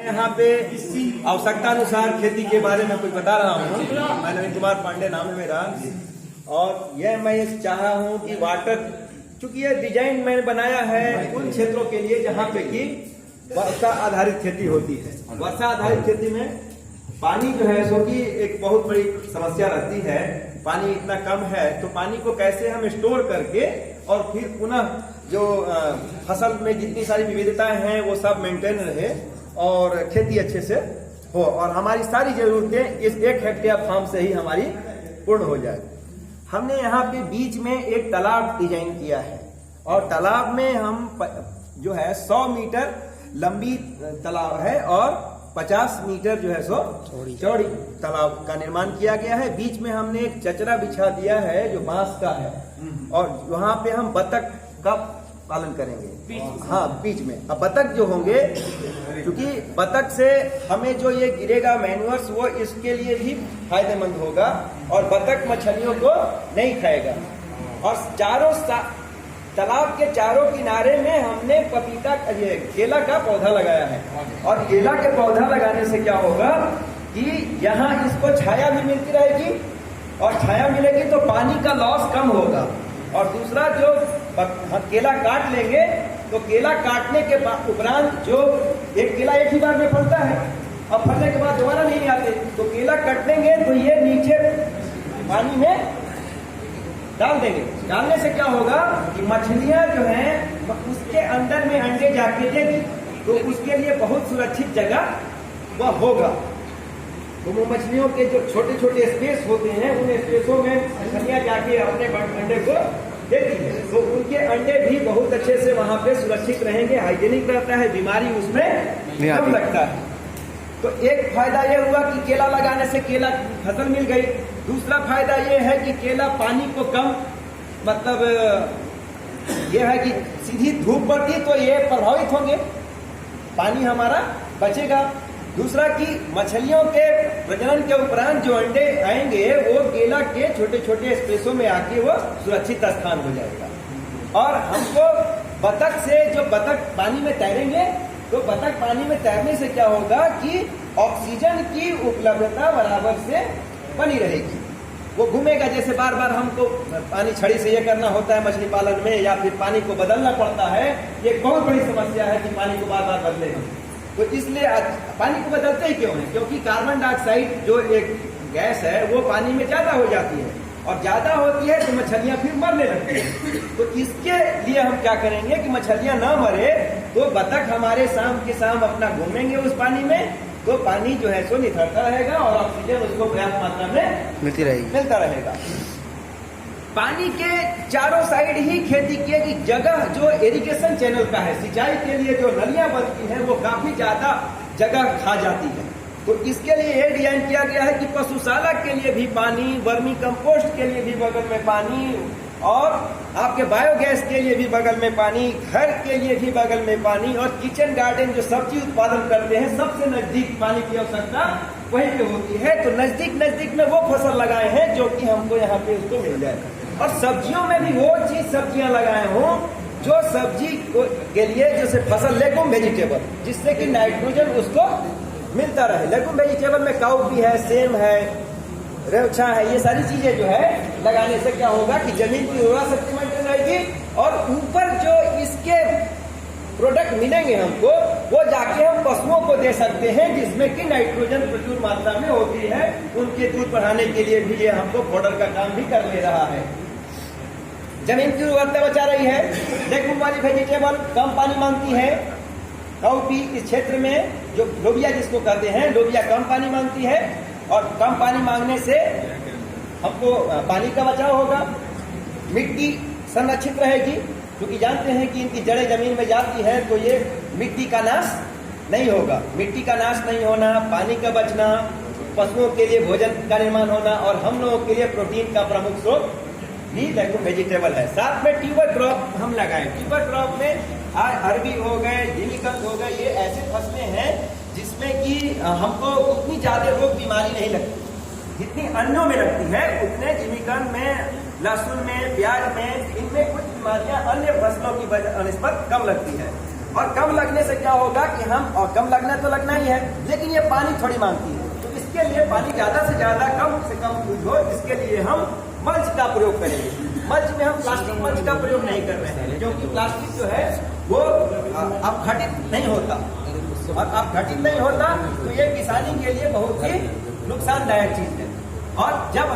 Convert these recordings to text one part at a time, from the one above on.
यहाँ पे आवश्यकता अनुसार खेती के बारे में कुछ बता रहा हूँ। मैं नवीन कुमार पांडे नाम है मेरा, और यह मैं चाह रहा हूँ कि वाटर, चूंकि यह डिजाइन मैंने बनाया है उन क्षेत्रों के लिए जहाँ पे कि वर्षा आधारित खेती होती है। वर्षा आधारित खेती में पानी जो है सो की एक बहुत बड़ी समस्या रहती है। पानी इतना कम है तो पानी को कैसे हम स्टोर करके और फिर पुनः जो फसल में जितनी सारी विविधताएं हैं वो सब मेंटेन रहे और खेती अच्छे से हो और हमारी सारी जरूरतें इस 1 हेक्टेयर फार्म से ही हमारी पूर्ण हो जाए। हमने यहाँ पे बीच में एक तालाब डिजाइन किया है और तालाब में हम जो है 100 मीटर लंबी तालाब है और 50 मीटर जो है सो चौड़ी तालाब का निर्माण किया गया है। बीच में हमने एक चचरा बिछा दिया है जो बांस का है और वहां पे हम बतख का पालन करेंगे। हाँ, बीच में। अब बतख जो होंगे, क्योंकि बतख से हमें जो ये गिरेगा मैन्युअर्स वो इसके लिए भी फायदेमंद होगा और बतख मछलियों को नहीं खाएगा। और तालाब के चारों किनारे में हमने पपीता केला का पौधा लगाया है और केला के पौधा लगाने से क्या होगा कि यहाँ इसको छाया भी मिलती रहेगी और छाया मिलेगी तो पानी का लॉस कम होगा। और दूसरा, जो केला काट लेंगे तो केला काटने के उपरांत जो एक केला एक ही बार में फलता है और फलने के बाद दोबारा नहीं आते, तो केला कट लेंगे तो ये नीचे पानी में डाल देंगे। डालने से क्या होगा कि मछलियां जो हैं उसके अंदर में अंडे जाके देगी, तो उसके लिए बहुत सुरक्षित जगह वह होगा। तो वो मछलियों के जो छोटे छोटे स्पेस होते हैं उन स्पेसों में मछलियां जाके अपने अंडे को देती है, तो उनके अंडे भी बहुत अच्छे से वहां पे सुरक्षित रहेंगे, हाइजीनिक रहता है, बीमारी उसमें कम लगता है। तो एक फायदा ये हुआ कि केला लगाने से केला फसल मिल गई। दूसरा फायदा ये है कि केला पानी को कम, मतलब ये है कि सीधी धूप पड़ती तो ये प्रभावित होंगे, पानी हमारा बचेगा। दूसरा कि मछलियों के प्रजनन के उपरांत जो अंडे आएंगे वो केला के छोटे छोटे स्पेसों में आके वो सुरक्षित स्थान हो जाएगा। और हमको बतख से, जो बतख पानी में तैरेंगे तो बतख पानी में तैरने से क्या होगा कि ऑक्सीजन की उपलब्धता बराबर से बनी रहेगी। वो घूमेगा, जैसे बार बार हमको पानी छड़ी से ये करना होता है मछली पालन में, या फिर पानी को बदलना पड़ता है, ये बहुत बड़ी समस्या है कि पानी को बार बार बदले हम। तो इसलिए पानी को बदलते ही क्यों है? क्योंकि कार्बन डाइऑक्साइड जो एक गैस है वो पानी में ज्यादा हो जाती है और ज्यादा होती है तो मछलियां फिर मरने लगती है। तो इसके लिए हम क्या करेंगे कि मछलियां ना मरे, तो बतख हमारे शाम के शाम अपना घूमेंगे उस पानी में, तो पानी जो है सो निखरता रहेगा और ऑक्सीजन उसको पर्याप्त मात्रा में मिलता रहेगा। पानी के चारों साइड ही खेती की की जगह जो इरिगेशन चैनल का है, सिंचाई के लिए जो नलियां बनती हैं वो काफी ज्यादा जगह खा जाती है। तो इसके लिए ये डिजाइन किया गया है कि पशुशाला के लिए भी पानी, वर्मी कंपोस्ट के लिए भी बगल में पानी और आपके बायोगैस के लिए भी बगल में पानी, घर के लिए भी बगल में पानी और किचन गार्डन जो सब्जी उत्पादन करते हैं सबसे नजदीक पानी की आवश्यकता वहीं पे होती है। तो नजदीक में वो फसल लगाए हैं जो कि हमको यहाँ पे उसको मिल जाए। और सब्जियों में भी वो चीज सब्जियां लगाए हों जो सब्जी के लिए, जैसे फसल लेगुम वेजिटेबल, जिससे कि नाइट्रोजन उसको मिलता रहे। लेगुम वेजिटेबल में काउपी है, सेम है, रेवछा है, ये सारी चीजें जो है लगाने से क्या होगा कि जमीन की उर्वरा शक्ति मेंटेन रहेगी और ऊपर जो इसके प्रोडक्ट मिलेंगे हमको वो जाके हम पशुओं को दे सकते हैं, जिसमें कि नाइट्रोजन प्रचुर मात्रा में होती है। उनके दूध बढ़ाने के लिए भी ये हमको पाउडर का काम भी कर ले रहा है। जमीन की उर्वरता बचा रही है। लेगुम वाली वेजिटेबल कम पानी मांगती है। काउपी इस क्षेत्र में जो लोबिया जिसको कहते हैं, लोबिया कम पानी मांगती है और कम पानी मांगने से हमको पानी का बचाव होगा। मिट्टी संरक्षित रहेगी, क्योंकि जानते हैं कि इनकी जड़ें जमीन में जाती है तो ये मिट्टी का नाश नहीं होगा। मिट्टी का नाश नहीं होना, पानी का बचना, पशुओं के लिए भोजन का निर्माण होना और हम लोगों के लिए प्रोटीन का प्रमुख स्रोत भी लेगुम वेजिटेबल है। साथ में ट्यूबर क्रॉप हम लगाए। ट्यूबर क्रॉप में अरबी हो गए, जिमीकंद हो गए, ये ऐसे फसलें हैं जिसमें कि हमको उतनी ज्यादा रोग बीमारी नहीं लगती जितनी अन्यों में लगती है। उतने जिमीकंद में, लहसुन में, प्याज में, इनमें कुछ बीमारियां अन्य फसलों की निस्बत कम लगती है। और कम लगने से क्या होगा कि हम, और कम लगना तो लगना ही है, लेकिन ये पानी थोड़ी मांगती है, तो इसके लिए पानी ज्यादा से ज्यादा कम से कम यूज हो, इसके लिए हम मल्च का प्रयोग करेंगे। मल्च में हम प्लास्टिक मल्च का प्रयोग नहीं कर रहे हैं, क्योंकि प्लास्टिक जो है वो अपघटित नहीं होता, और अपघटित नहीं होता तो ये किसानी के लिए बहुत ही नुकसानदायक चीज है। और जब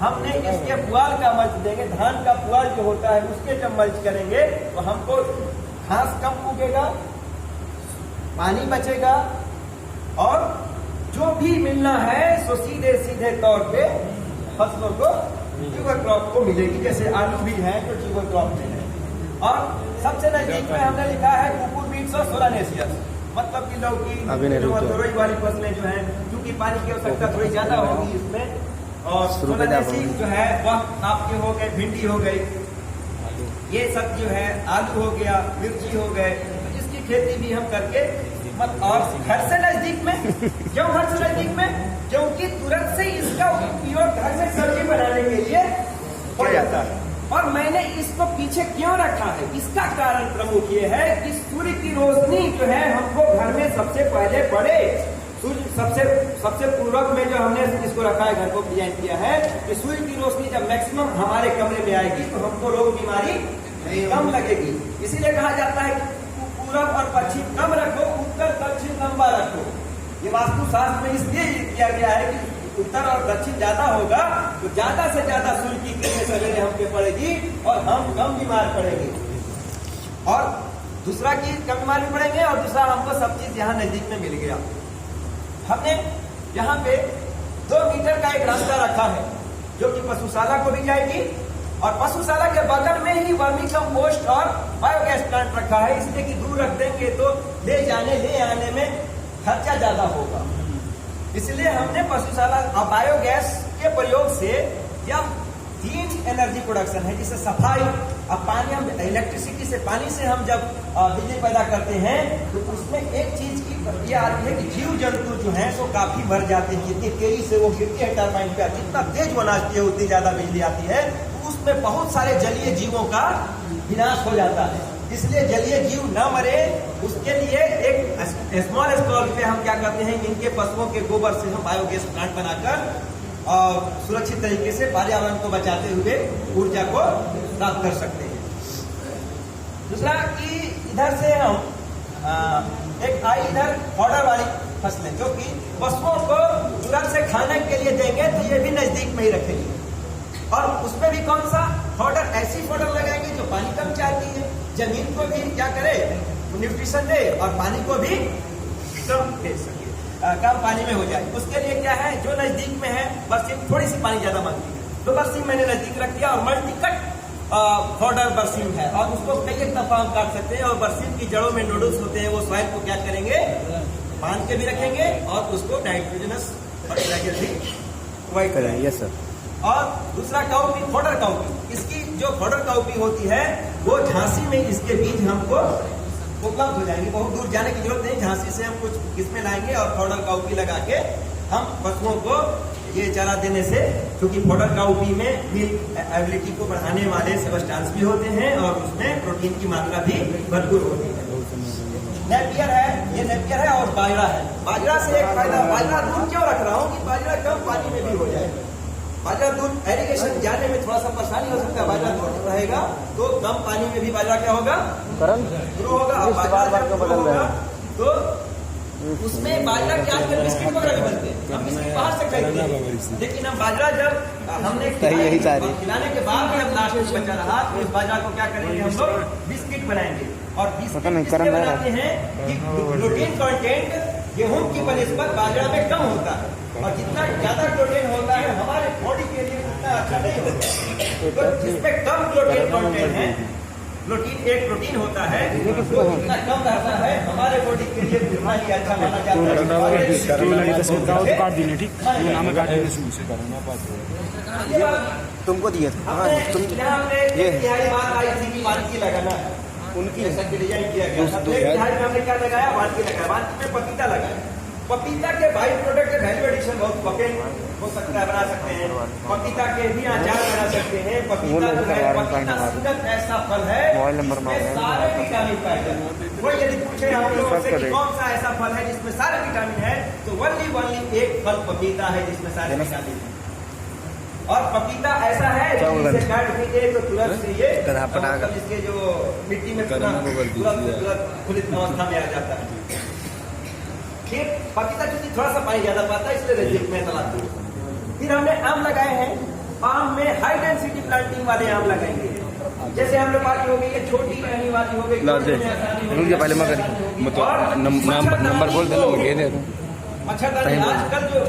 हमने इसके पुआल का मल्च देंगे, धान का पुआल जो होता है उसके जब मल्च करेंगे तो हमको घास कम उगेगा, पानी बचेगा, और जो भी मिलना है सो सीधे तौर पे फसलों को, ट्यूबर क्रॉप को मिलेगी। जैसे आलू भी है तो ट्यूबर क्रॉप में है। और सबसे नजदीक में हमने लिखा है कुकुरबिट्स और सोलानेसियस, मतलब कि लौकी, तोरई वाली फसलें जो है, क्योंकि पानी की आवश्यकता थोड़ी ज्यादा होगी इसमें। और सोलानेसी जो है वह आपके हो गए, भिंडी हो गई, ये सब जो है, आलू हो गया, मिर्ची हो गए, तो इसकी खेती भी हम करके और घर से नजदीक में, क्यों घर से नजदीक में, क्योंकि तुरंत से इसका उपयोग घर से सब्जी बनाने के लिए हो जाता है। और मैंने इसको पीछे क्यों रखा है, इसका कारण प्रमुख ये है कि सूर्य की रोशनी जो है हमको घर में सबसे पहले पड़े। सूर्य सबसे पूर्वक में जो हमने इसको रखा है, घर को डिजाइन किया है कि सूर्य की रोशनी जब मैक्सिमम हमारे कमरे में आएगी तो हमको रोग बीमारी कम लगेगी। इसीलिए कहा जाता है कि पूरब और पश्चिम कम रखो, उत्तर दक्षिण लंबा रखो। ये वास्तुशास्त्र में इसलिए किया गया है कि उत्तर और दक्षिण ज्यादा होगा तो ज्यादा से ज्यादा सूर्य की किरणें सवेरे हम पे पड़ेगी और हम कम बीमार पड़ेंगे, और दूसरा की कम बीमार पड़ेंगे, और दूसरा हमको सब चीज यहाँ नजदीक में मिल गया। हमने यहाँ पे 2 मीटर का एक रास्ता रखा है जो कि पशुशाला को भी जाएगी, और पशुशाला के बगल में ही वर्मी कंपोस्ट और बायोगैस प्लांट रखा है, इसलिए कि दूर रख देंगे तो ले आने में खर्चा ज्यादा होगा। इसलिए हमने पशुशाला और बायोगैस के प्रयोग से जब हीट एनर्जी प्रोडक्शन है, जिससे सफाई, अब पानी हम इलेक्ट्रिसिटी से, पानी से हम जब बिजली पैदा करते हैं तो उसमें एक चीज की प्रक्रिया आती है कि जीव जंतु जो हैं तो काफी भर जाते हैं, जितनी तेजी से वो गिरती है टरबाइन पे, जितना तेज वो नाचती है उतनी ज्यादा बिजली आती है, तो उसमें बहुत सारे जलीय जीवों का विनाश हो जाता है। इसलिए जलीय जीव न मरे उसके लिए एक स्मॉल स्केल पे हम क्या करते हैं, इनके पशुओं के गोबर से हम बायोगैस प्लांट बनाकर और सुरक्षित तरीके से पर्यावरण को बचाते हुए ऊर्जा को प्राप्त कर सकते हैं। दूसरा कि इधर से हम एक आई इधर फॉडर वाली फसलें जो कि पशुओं को तुरंत से खाने के लिए देंगे तो ये भी नजदीक में ही रखेंगे, और उसमें भी कौन सा फॉडर, ऐसी फॉडर लगाएंगे जो पानी कम चाहती है, जमीन को भी क्या करे न्यूट्रिशन दे और पानी को भी कम दे सके, कम पानी में हो जाए। उसके लिए क्या है, जो नजदीक में है बरसीम थोड़ी सी पानी ज्यादा मांगती है तो बरसीम मैंने नजदीक रख दिया, और मल्टी कट फॉडर बरसीम है, और उसको कई एक दफा हम काट सकते हैं। और बरसीम की जड़ों में नोडल्स होते हैं, वो सॉइल को क्या करेंगे, बांध के भी रखेंगे और उसको नाइट्रोजनस फर्टिलाइजर भी प्रोवाइड करेंगे। Yes sir. और दूसरा काउपी, फॉडर काउपी, इसकी जो फॉडर काउपी होती है वो झांसी में इसके बीज हमको उपलब्ध हो जाएंगे, बहुत दूर जाने की जरूरत नहीं, झांसी से हम कुछ इसमें लाएंगे और फॉडर काउपी लगा के हम पशुओं को ये चारा देने से, क्योंकि फॉडर काउपी में मिल्क एबिलिटी को बढ़ाने वाले सब्सटेंस भी होते हैं और उसमें प्रोटीन की मात्रा भी भरपूर होती है। नेपियर है, ये नेपियर है, और बाजरा है। बाजरा से एक फायदा, बाजरा दूध क्यों रख रहा हूँ कि बाजरा कम पानी में भी हो जाए। बाजरा दूध एरिगेशन जाने में थोड़ा सा परेशानी हो सकता है, बाजरा दूध रहेगा तो कम पानी में भी बाजरा क्या होगा, ग्रो होगा। बाजरा तो उसमें बाजरा के आजकल बिस्किट वगैरह भी बनते हैं, हम बिस्किट बाहर से खरीदते हैं, लेकिन हम बाजरा जब हमने खिलाने के बाद जब लास्ट में बचा रहा तो इस बाजरा को क्या करेंगे, हम लोग बिस्किट बनाएंगे। और बिस्किट बनाते हैं कि प्रोटीन कंटेंट गेहूं की बनस्पत बाजरा में कम होता है, और जितना ज्यादा प्रोटीन होता है हमारे बॉडी के लिए उतना अच्छा नहीं होता। तो जिसमें कम प्रोटीन कंटेंट है, प्रोटीन एक प्रोटीन होता है जो जितना कम रहता है हमारे बॉडी के लिए उतना ही अच्छा माना जाता है। तुमको दिया ये बात आई थी कि वानगी लगाना है, उनकी ऐसा डिजाइन किया गया। हमने क्या लगाया, वानगी लगाया, वानगी में पपीता लगाया, पपीता के बाई प्रोडक्ट वैल्यू एडिशन बहुत पके हो सकता है, बना सकते हैं। पपीता के भी अचार बना सकते हैं। पपीता जो है, पपीता सिर्फ ऐसा फल है जिसमें सारे विटामिन पाए जाते हैं। कोई यदि पूछे हम लोगों से कि कौन सा ऐसा फल है जिसमें सारे विटामिन है, तो ओनली एक फल पपीता है जिसमें सारे विटामिन है। और पपीता ऐसा है जिसे काट दीजिए तो तुरंत से ये मतलब इसके जो मिट्टी में तुरंत खुलित अवस्था में आ जाता है। फिर पपीता क्योंकि थोड़ा सा पानी ज्यादा पाता है, इसलिए रेजिक में तलाती है। फिर हमने आम लगाए हैं। आम में हाई डेंसिटी प्लांटिंग वाले आम लगाएंगे। जैसे हम लोग बात हो गई है छोटी रहने वाली हो गई, पहले नंबर बोल दे। मच्छरदानी आजकल जो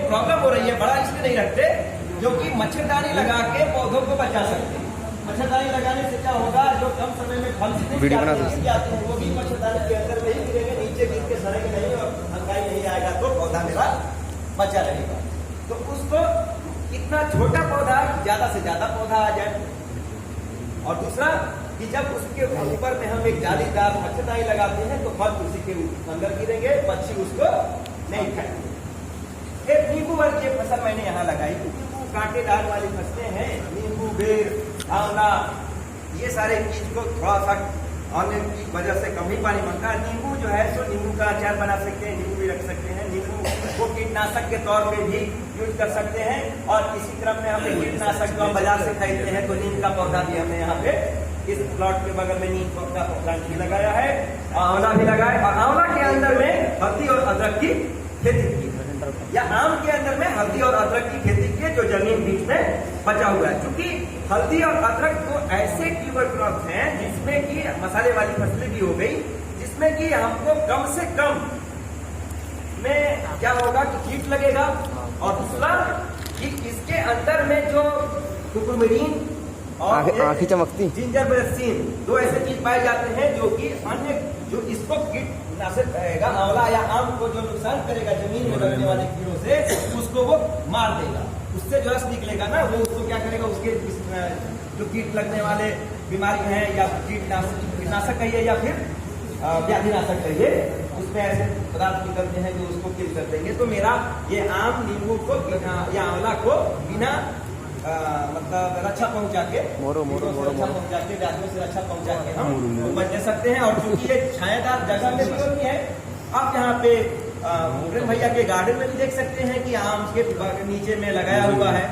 प्रॉब्लम हो रही है, बड़ा इसलिए नहीं रखते जो कि मच्छरदानी लगा के पौधों को बचा सकते हैं। मच्छरदानी लगाने से क्या होगा, जो कम समय में फल से आते हैं वो भी मच्छरदानी के अंदर में ही गिरेंगे, नीचे गिर के सड़ेंगे नहीं और फंगाई नहीं आएगा, तो पौधा मेरा बचा रहेगा। तो उसको इतना छोटा पौधा ज्यादा से ज्यादा पौधा आ जाए। और दूसरा कि जब उसके ऊपर में हम एक जालीदार मच्छरदानी लगाते हैं तो फल उसी के अंदर गिरेंगे, पक्षी उसको नहीं खाएंगे। एक नींबू वर्गीय फसल मैंने यहाँ लगाई। नींबू कांटेदार वाली फसलें हैं, नींबू, बेर, आंवला, ये सारे चीज को थोड़ा सा आने की वजह से कम ही पानी मांगता है। नींबू जो है सो नींबू का अचार बना सकते हैं, नींबू भी रख सकते हैं। नींबू को कीटनाशक के तौर पे भी यूज कर सकते हैं। और इसी क्रम में हमने कीटनाशक जो हम बाजार से खरीदते हैं, तो नीम का पौधा भी हमने यहाँ पे इस प्लॉट के बगल में नीम का प्लांट भी लगाया है, आंवला भी लगाया। और आंवला के अंदर में हल्दी और अदरक की खेती की, या आम के अंदर में हल्दी और अदरक की खेती की, जो जमीन बीच में बचा हुआ है। क्योंकि हल्दी और अदरक तो ऐसे ट्यूबर क्रॉप्स हैं जिसमें कि मसाले वाली फसलें भी हो गई, जिसमें कि हमको कम से कम में क्या होगा कि कीट लगेगा। और दूसरा कि इसके अंदर में जो कुकुरमिरीन और आँखें चमकती जिंजर ब्रेसिन, दो ऐसे चीज पाए जाते हैं जो कि अन्य जो इसको कीटनाशक करेगा, आंवला या आम को जो नुकसान करेगा जमीन में लगने वाले कीड़ों से, उसको वो मार देगा। उससे जो रस निकलेगा ना, वो उसको क्या करेगा, उसके जो कीट लगने वाले बीमारी हैं या कीटनाशक कहिए या फिर व्याधिनाशक कहिए, उसमें ऐसे पदार्थ निकलते हैं जो उसको किल कर देंगे। तो मेरा ये आम, नींबू को या आंवला को बिना मतलब रक्षा पहुंचा के, रक्षा पहुंचा के, व्याधियों से रक्षा पहुंचा के हम बच सकते हैं। और चूंकि ये छायादार जगह में भी होती है, आप यहाँ पे प्रेम भैया के गार्डन में भी देख सकते हैं कि आम के नीचे में लगाया हुआ है,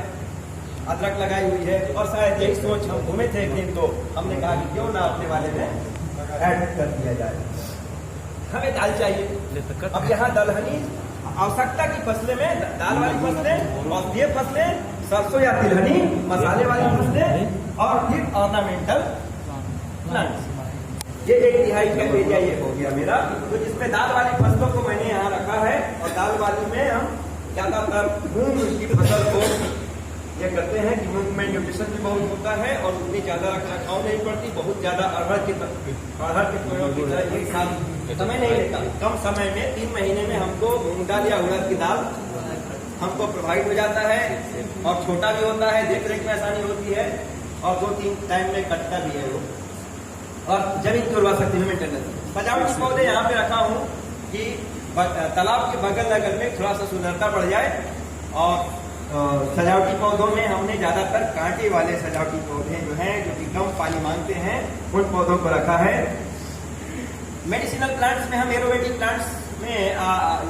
अदरक लगाई हुई है। और शायद यही सोच हम घूमे थे एक दिन, तो हमने कहा कि क्यों ना अपने वाले में ऐड कर दिया जाए। हमें दाल चाहिए। अब यहाँ दलहनी आवश्यकता की फसलें में दाल वाली फसलें, और ये फसलें सरसों या तिलहनी, मसाले वाली फसलें, और फिर ऑर्नामेंटल प्लांट्स। ये 1/3 का एरिया ये हो गया मेरा। तो जिसमें दाल वाली फसलों को मैंने यहाँ रखा है। और दाल वाली में हम ज्यादातर मूंग की फसल को ये करते हैं कि मूंग में न्यूट्रिशन भी बहुत होता है और उतनी ज्यादा रखरखाव नहीं पड़ती। बहुत ज्यादा अरहर के प्रयोग की तरह एक साल समय नहीं लेता, कम समय में 3 महीने में हमको मूंग दाल या उड़द की दाल हमको प्रोवाइड हो जाता है। और छोटा भी होता है, देख रेख में आसानी होती है, और 2-3 टाइम में कटता भी है वो। और जमीन की उर्वरा शक्ति में मेंटेनेंस। सजावटी पौधे यहाँ पे रखा हूँ कि तालाब के बगल लगल में थोड़ा सा सुंदरता बढ़ जाए। और सजावटी पौधों में हमने ज्यादातर कांटे वाले सजावटी पौधे जो हैं, जो कि कम पानी मांगते हैं, उन पौधों को रखा है। मेडिसिनल प्लांट्स में हम एरोमेटिक प्लांट्स में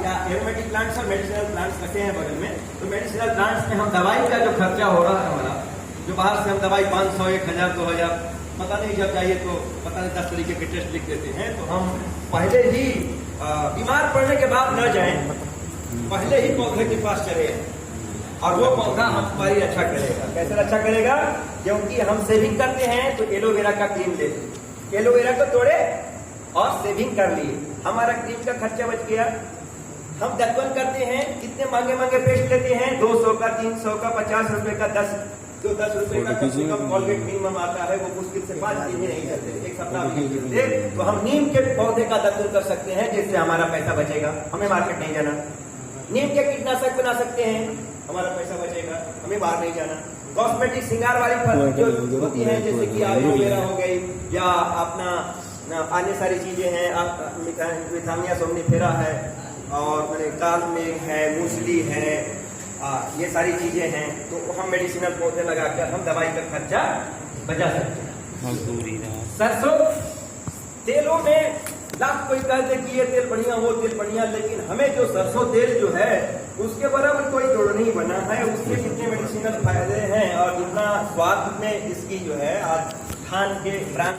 या एरोमेटिक प्लांट्स और मेडिसिनल प्लांट्स रखे हैं बगल में। तो मेडिसिनल प्लांट्स में हम दवाई का जो खर्चा हो रहा है हमारा, जो बाहर से हम दवाई 500, 1000, 2000 पता नहीं, जब चाहिए तो पता नहीं 10 तरीके के टेस्ट लिख देते हैं। तो हम पहले ही बीमार पड़ने के बाद न जाएं, पहले ही पौधे के पास चले और वो पौधा हमारी रक्षा करेगा। कैसे रक्षा करेगा? क्योंकि हम सेविंग करते हैं तो एलोवेरा का क्रीम लेते, एलोवेरा को तोड़े और सेविंग कर लिए, हमारा क्रीम का खर्चा बच गया। हम दत्वन करते हैं, कितने महंगे महंगे पेस्ट लेते हैं, 200 का, 300 का, 50 रुपए का, 10 रुपए का कॉलगेट मिनिमम आता है। वो मुश्किल से 5 दिन ही नहीं करते, एक सप्ताह भी नहीं करते। तो हम नीम के पौधे का दत्वन कर सकते हैं, जिससे हमारा पैसा बचेगा, हमें मार्केट नहीं जाना। नीम के कीटनाशक बना सकते हैं, हमारा पैसा बचेगा, हमें बाहर नहीं जाना। कॉस्मेटिक श्रृंगार वाली फसल जो होती है, जैसे कि एलोवेरा हो गई या अपना अन्य सारी चीजें हैं, विथामिया सोमनीफेरा है, और मैंने काल मेघ है, मूसली है, ये सारी चीजें हैं, तो हम मेडिसिनल पौधे लगाकर हम दवाई का खर्चा बचा सकते हैं। मजदूरी ना सरसों तेलों में लाख कोई कहते कि ये तेल बढ़िया, वो तेल बढ़िया, लेकिन हमें जो सरसों तेल जो है उसके बराबर कोई जोड़ नहीं बना है। उसके कितने मेडिसिनल फायदे हैं और कितना स्वाद में इसकी जो है आज धान के ब्रांड